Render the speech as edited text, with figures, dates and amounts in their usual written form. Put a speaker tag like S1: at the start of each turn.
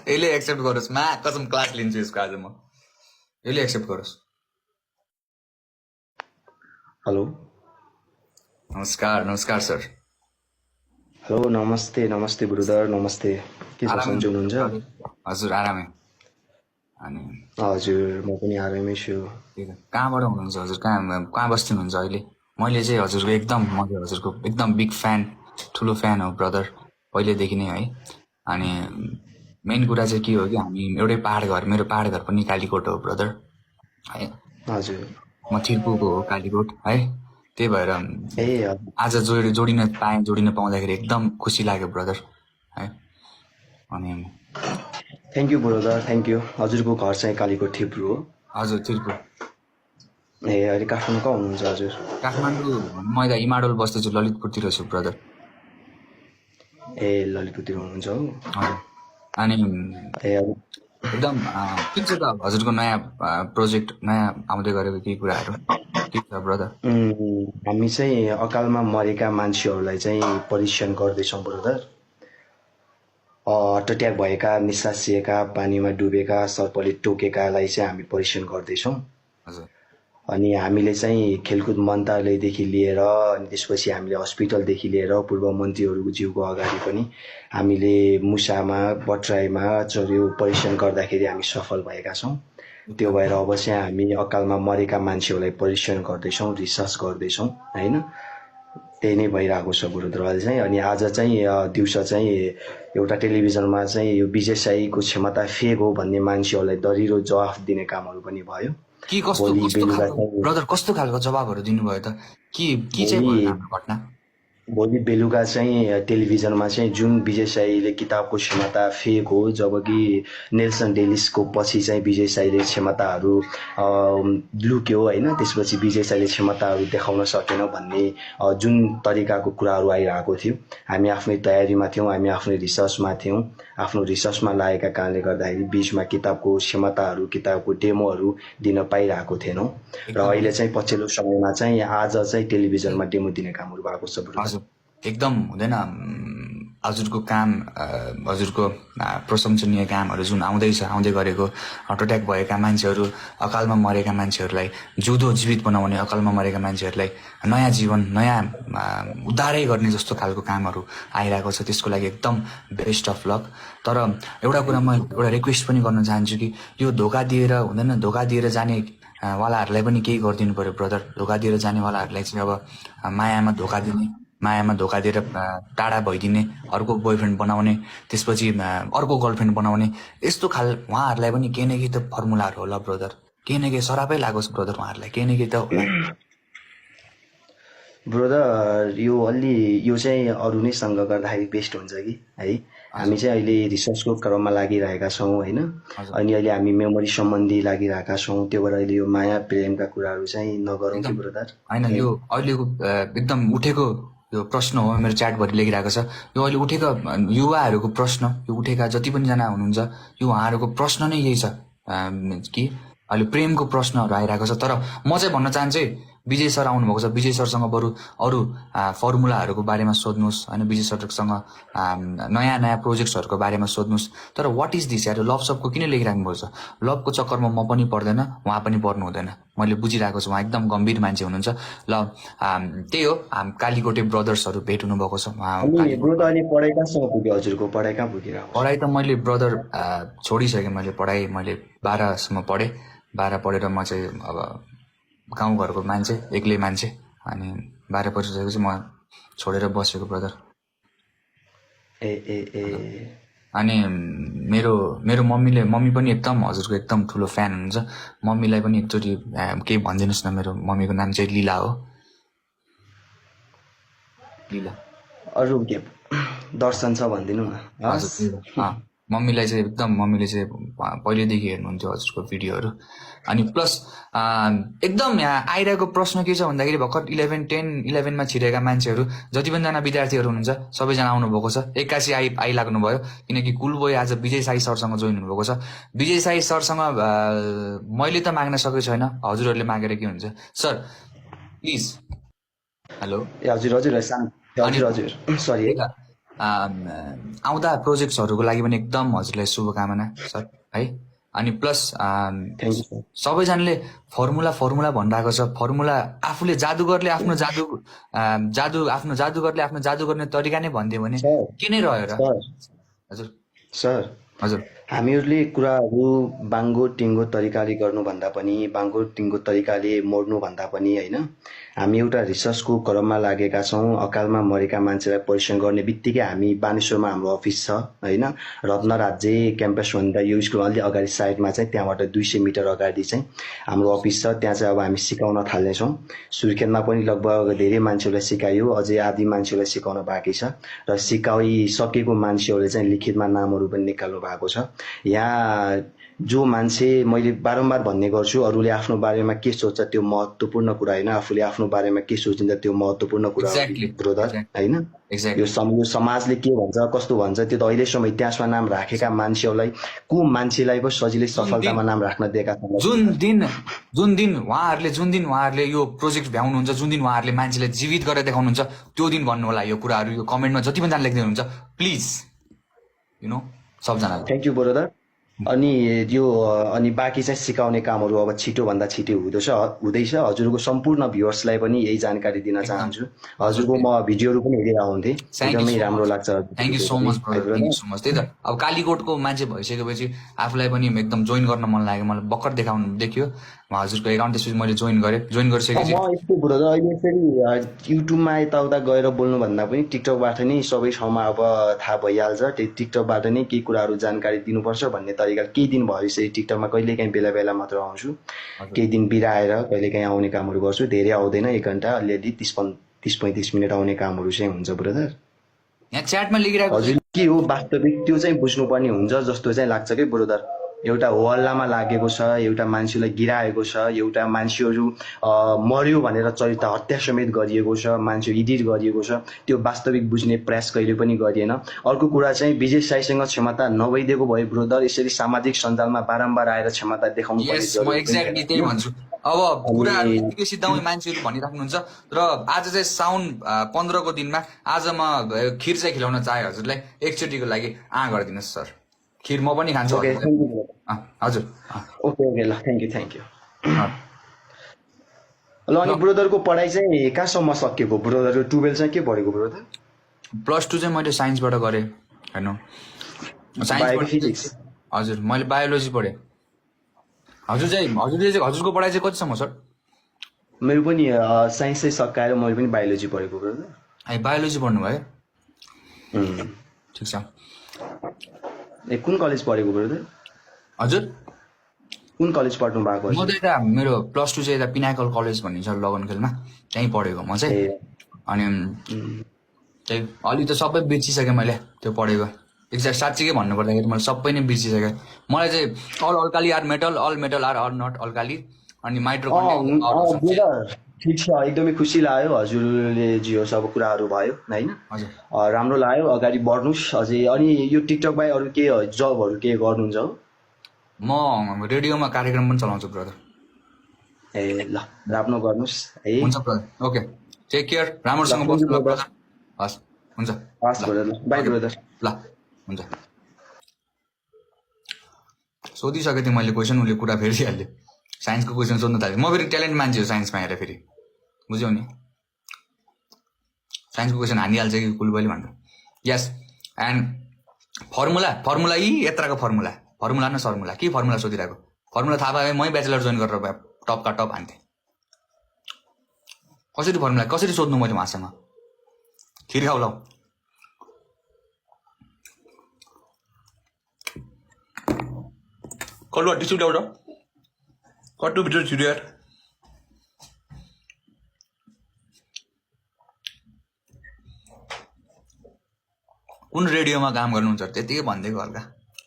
S1: यसले एक्सेप्ट गरोस् मा कसम क्लास लिन्छु यसको आज म यसले एक्सेप्ट गरोस्
S2: हेलो
S1: नमस्कार सर
S2: हेलो नमस्ते नमस्ते ब्रदर नमस्ते के छ सन्चो हुनुहुन्छ
S1: हजुर आरामै अनि
S2: हजुर म पनि आरामै छु
S1: कहाँबाट हुनुहुन्छ हजुर कहाँ बस्नुहुन्छ अहिले मैले चाहिँ हजुरको एकदम म हजुरको एकदम बिग फ्यान ठुलो फ्यान हो ब्रदर पहिलेदेखि नै है अनि मेन कुरा चाहिँ के हो कि हामी एउटै पहाड घर मेरो पहाड घर पनि कालीकोट हो ब्रदर है
S2: हजुर
S1: म थिर्पुको हो कालीकोट है त्यही भएर
S2: ए
S1: आज जोडिन पाउँदाखेरि एकदम खुसी लाग्यो ब्रदर है अनि
S2: thank you brother thank you हजुरको घर चाहिँ कालीकोट थिप्रु हो
S1: हजुर थिर्पु
S2: ए अहिले काठमाडौँ कहाँ हुनुहुन्छ हजुर
S1: काठमाडौँ म त इमाडोल बस्दैछु ललितपुरतिर छु ब्रदर
S2: ए ललितपुरतिर हुनुहुन्छ हो
S1: हजुर अनि
S2: ए
S1: एकदम के छ त हजुरको नयाँ प्रोजेक्ट नयाँ आउँदै गरेको केही कुराहरू के छ ब्रदर
S2: हामी चाहिँ अकालमा मरेका मान्छेहरूलाई चाहिँ परीक्षण गर्दैछौँ ब्रदर हार्ट एट्याक भएका निसासिएका पानीमा डुबेका सर्पले टोकेकालाई चाहिँ हामी परीक्षण गर्दैछौँ
S1: हजुर
S2: अनि हामीले चाहिँ खेलकुद मन्त्रालयदेखि लिएर अनि त्यसपछि हामीले हस्पिटलदेखि लिएर पूर्व मन्त्रीहरूको जिउको अगाडि पनि हामीले मुसामा बट्राईमा यो परीक्षण गर्दाखेरि हामी सफल भएका छौँ त्यो भएर अब चाहिँ हामी अकालमा मरेका मान्छेहरूलाई परीक्षण गर्दैछौँ रिसर्च गर्दैछौँ होइन त्यही नै भइरहेको छ गुरुद्वार अहिले चाहिँ अनि आज चाहिँ दिउँसो चाहिँ एउटा टेलिभिजनमा चाहिँ यो विजय साईको क्षमता फेक हो भन्ने मान्छेहरूलाई दरिलो जवाफ दिने कामहरू पनि भयो
S1: ब्रदर कस्तो खालको जवाबहरू दिनुभयो त के चाहिँ भयो हाम्रो घटना
S2: भोलि बेलुका चाहिँ टेलिभिजनमा चाहिँ जुन विजय साईले किताबको क्षमता फेक हो जबकि नेल्सन डेलिसको पछि चाहिँ विजय साईले क्षमताहरू लुक्यो होइन त्यसपछि विजय साईले क्षमताहरू देखाउन सकेन भन्ने जुन तरिकाको कुराहरू आइरहेको थियो हामी आफ्नै तयारीमा थियौँ हामी आफ्नै रिसर्चमा थियौँ आफ्नो रिसर्चमा लागेका कारणले गर्दाखेरि बिचमा किताबको क्षमताहरू किताबको डेमोहरू दिन पाइरहेको थिएनौँ र अहिले चाहिँ पछिल्लो समयमा चाहिँ आज चाहिँ टेलिभिजनमा डेमो दिने कामहरू भएको छ
S1: एकदम हुँदैन हजुरको काम हजुरको प्रशंसनीय कामहरू जुन आउँदै गरेको हार्ट एट्याक भएका मान्छेहरू अकालमा मरेका मान्छेहरूलाई जिउँदो जीवित बनाउने अकालमा मरेका मान्छेहरूलाई नयाँ जीवन नयाँ उद्धारै गर्ने जस्तो खालको कामहरू आइरहेको छ त्यसको लागि एकदम बेस्ट अफ लक तर एउटा कुरा म एउटा रिक्वेस्ट पनि गर्न चाहन्छु कि यो धोका दिएर हुँदैन धोका दिएर जाने वालाहरूलाई पनि केही गरिदिनु पर्यो ब्रदर धोका दिएर जानेवालाहरूलाई चाहिँ अब मायामा धोका दिएर टाढा भइदिने अर्को बोयफ्रेन्ड बनाउने त्यसपछि अर्को गर्लफ्रेन्ड बनाउने यस्तो खाल उहाँहरूलाई पनि केही न केही त फर्मुलाहरू होला ब्रदर केही न केही सरापै लागोस् ब्रदर उहाँहरूलाई केही न केही त होला
S2: ब्रदर यो चाहिँ अरू नै सँग गर्दाखेरि बेस्ट हुन्छ कि है हामी चाहिँ अहिले रिसर्चको क्रममा लागिरहेका छौँ होइन अनि अहिले हामी मेमोरी सम्बन्धी लागिरहेका छौँ त्यो भएर अहिले यो माया प्रेमका कुराहरू चाहिँ नगरौँ कि ब्रदर
S1: होइन यो अहिलेको एकदम उठेको यो प्रश्न हो मेरो च्याटभरि लेखिरहेको छ यो अहिले उठेका युवाहरूको प्रश्न यो उठेका जति पनि जना हुनुहुन्छ यो उहाँहरूको प्रश्न नै यही छ कि अहिले प्रेमको प्रश्नहरू आइरहेको छ तर म चाहिँ भन्न चाहन्छु विजय सर आउनुभएको छ विजय सरसँग बरु अरू फर्मुलाहरूको बारेमा सोध्नुहोस् होइन विजय सरसँग नयाँ नयाँ प्रोजेक्ट्सहरूको बारेमा सोध्नुहोस् तर वाट इज दिस यार लभ सबको किन लेखिराख्नु भएको छ लभको चक्करमा म पनि पर्दैन उहाँ पनि पर्नु हुँदैन मैले बुझिरहेको छु उहाँ एकदम गम्भीर मान्छे हुनुहुन्छ ल त्यही हो कालीकोटे ब्रदर्सहरू भेट हुनुभएको छ पढाइ त मैले ब्रदर छोडिसकेँ मैले पढाइ मैले 12सम्म पढेँ 12 पढेर म चाहिँ अब गाउँघरको मान्छे एक्लै मान्छे अनि 12 पढिसकेपछि म छोडेर बसेको ब्रदर अनि मेरो मम्मी पनि एकदम हजुरको एकदम ठुलो फ्यान हुनुहुन्छ मम्मीलाई पनि एकचोटि केही भनिदिनुहोस् न मेरो मम्मीको नाम चाहिँ लीला हो लीला
S2: अरू के दर्शन छ भनिदिनु न
S1: मम्मीले चाहिँ पहिलेदेखि हेर्नुहुन्थ्यो हजुरको भिडियोहरू अनि प्लस एकदम यहाँ आइरहेको प्रश्न के छ भन्दाखेरि भर्खर 11-10-11मा छिरेका मान्छेहरू जति पनि जना विद्यार्थीहरू हुनुहुन्छ सबैजना आउनुभएको छ एक्कासी आइलाग्नु भयो किनकि कुलबोय आज विजय साई सरसँग जोइन हुनुभएको छ विजय साई सरसँग मैले त माग्न सकेको छैन हजुरहरूले मागेर के हुन्छ सर प्लिज हेलो
S2: हजुर सरी
S1: आउँदा प्रोजेक्ट्सहरूको लागि पनि एकदम हजुरलाई शुभकामना सर है। अनि प्लस
S2: थ्याङ्क यू सर।
S1: सबैजनाले फर्मुला फर्मुला भनिरहेको छ। फर्मुला आफूले जादुगरले आफ्नो जादुगरले आफ्नो जादु गर्ने तरिका नै भनिदियो भने
S2: सर
S1: के नै रह्यो र?
S2: सर
S1: हजुर
S2: सर
S1: हजुर
S2: हामीहरूले कुराहरू बाङ्गो टिङ्गो तरिकाले गर्नुभन्दा पनि बाङ्गो टिङ्गो तरिकाले मोड्नुभन्दा पनि होइन, हामी एउटा रिसर्चको क्रममा लागेका छौँ। अकालमा मरेका मान्छेलाई परीक्षण गर्ने बित्तिकै हामी बानेश्वरमा हाम्रो अफिस छ होइन, रत्न राज्य क्याम्पसभन्दा यो स्कुल अलि अगाडि साइडमा चाहिँ त्यहाँबाट 200 मिटर अगाडि चाहिँ हाम्रो अफिस छ। त्यहाँ चाहिँ अब हामी सिकाउन थाल्नेछौँ। सुर्खेतमा पनि लगभग धेरै मान्छेहरूलाई सिकायो, अझै आदि मान्छेलाई सिकाउन बाँकी छ र सिकाइसकेको मान्छेहरूले चाहिँ लिखितमा नामहरू पनि निकाल्नु भएको छ। यहाँ जो मान्छे, मैले बारम्बार भन्ने गर्छु, अरूले आफ्नो बारेमा के सोच्छ त्यो महत्त्वपूर्ण कुरा होइन, आफूले आफ्नो बारेमा के सोचिन्छ त्यो महत्त्वपूर्ण कुरा हो ब्रदर होइन। यो समाजले के भन्छ कस्तो भन्छ त्यो त अहिलेसम्म इतिहासमा नाम राखेका मान्छेहरूलाई को मान्छेलाई पो सजिलै सफलतामा नाम राख्न दिएका छन्।
S1: जुन दिन उहाँहरूले यो प्रोजेक्ट भ्याउनुहुन्छ, जुन दिन उहाँहरूले मान्छेलाई जीवित गरेर देखाउनुहुन्छ, त्यो दिन भन्नु होला यो कुराहरू। यो कमेन्टमा जति पनि जना लेख्दै हुनुहुन्छ प्लिज सबजनालाई
S2: थ्याङ्क यू ब्रदर। अनि बाँकी चाहिँ सिकाउने कामहरू अब छिटोभन्दा छिटो हुँदैछ। हजुरको सम्पूर्ण भ्युअर्सलाई पनि यही जानकारी दिन चाहन्छु। हजुरको म भिडियोहरू पनि हेरिरहेको हुन्थेँ, एकदमै राम्रो लाग्छ।
S1: Thank you so much brother, thank you so much. त्यही त अब कालीकोटको मान्छे भइसकेपछि आफूलाई पनि एकदम जोइन गर्न मन लाग्यो। मलाई भर्खर देखियो हजुरको एकाउन्ट, त्यसपछि मैले जोइन गरिसकेपछि
S2: म यस्तो ब्रदर अहिले फेरि युट्युबमा यताउता गएर बोल्नुभन्दा पनि टिकटकबाट नै सबै ठाउँमा अब थाहा भइहाल्छ। टिकटकबाट नै केही कुराहरू जानकारी दिनुपर्छ भन्ने तरिका केही दिन भइसक्यो। टिकटकमा कहिलेकाहीँ बेला बेला मात्र आउँछु, केही दिन बिराएर कहिलेकाहीँ आउने कामहरू गर्छु। धेरै आउँदैन, 1 घन्टा अलिअलि 30-35 मिनट आउने कामहरू चाहिँ हुन्छ ब्रदर।
S1: यहाँ च्याटमा लेखिरहेको
S2: हजुर के हो वास्तविक त्यो चाहिँ बुझ्नुपर्ने हुन्छ जस्तो चाहिँ लाग्छ कि ब्रदर। एउटा हो हल्लामा लागेको छ, एउटा मान्छेलाई गिराएको छ, एउटा मान्छेहरू मर्यो भनेर चरित्र हत्या समेत गरिएको छ, मान्छे एडिट गरिएको छ, त्यो वास्तविक बुझ्ने प्रयास कहिले पनि गरिएन। अर्को कुरा चाहिँ विजय साईसँग क्षमता नभइदिएको भए ब्रदर यसरी सामाजिक सञ्जालमा बारम्बार आएर क्षमता देखाउनु पर्ने
S1: म एक्ज्याक्टली त्यही भन्छु। अब कुराहरू यतिकै सिद्धाउने मान्छेहरू भनिराख्नुहुन्छ र आज चाहिँ साउन 15 को दिनमा आज म खिर चाहिँ खिलाउन चाहे हजुरलाई, एकचोटिको लागि गरिदिनुहोस् सर। खिर म पनि खान्छु हजुर।
S2: ओके ल थ्याङ्क यू। ल अनि ब्रदरको पढाइ चाहिँ कहाँसम्म सकिएको ब्रदर? 12 चाहिँ के पढेको ब्रदर?
S1: +2 चाहिँ मैले साइन्सबाट गरेँ हेर्नु,
S2: फिजिक्स।
S1: हजुर मैले बायोलोजी पढेँ। हजुरको पढाइ चाहिँ कतिसम्म सर?
S2: मेरो पनि साइन्सै सकाएर मैले पनि बायोलोजी पढेको ब्रदर।
S1: बायोलोजी पढ्नु भयो? ठिक छ।
S2: कुन कलेज पढेको ब्रदर?
S1: हजुर
S2: कुन कलेज पढ्नु भएको?
S1: म त यता मेरो +2 चाहिँ यता पिनाकल कलेज भन्ने छ लगनखेलमा, त्यहीँ पढेको म चाहिँ। अनि त्यही अलि त सबै बिर्सिसकेँ मैले त्यो पढेको। एक्ज्याक्ट साँच्चीकै भन्नु पर्दाखेरि मैले सबै नै बिर्सिसकेँ। मलाई चाहिँ al alkali or metal, al metal or not alkali, अनि माइट्रोकन्ड्रिया।
S2: ठिक छ, एकदमै खुसी लाग्यो हजुरले जे होस् अब कुराहरू भयो होइन, राम्रो लाग्यो। अगाडि बढ्नुहोस् अझै। अनि यो टिकटक बाहेक अरू के जबहरू के गर्नुहुन्छ हो?
S1: म रेडियोमा कार्यक्रम पनि चलाउँछु ब्रदर।
S2: ल राम्रो गर्नुहोस् है।
S1: हुन्छ ब्रदर, ओके टेक केयर, राम्रोसँग बस्नु ल ब्रदर। हस् हुन्छ,
S2: हस् ब्रदर, बाई ब्रदर।
S1: ल हुन्छ। सोधिसकेँ थिएँ मैले क्वेसन, उसले कुरा फेरिहाल्यो। साइन्सको क्वेसन सोध्नु थाल्यो। म फेरि ट्यालेन्ट मान्छे हो साइन्समा हेरेर, फेरि बुझ्यौ नि, साइन्सको क्वेसन हानिहाल्छ कि कुलबली भन्छ। यस एन्ड फर्मुला यत्रको फर्मुला न सर्मुला, के फर्मुला सोधिरहेको? फर्मुला थाहा पाए मै ब्याचलर जोइन गरेर टपका टप हान्थेँ। कसरी सोध्नु मैले उहाँसँग? खिर खाऊ ल। कलुवा टिस्यु ल्याउँछ, कट्टु भित्र छिटो यार। कुन रेडियोमा काम गर्नुहुन्छ त्यतिकै भनिदिएको हल्का।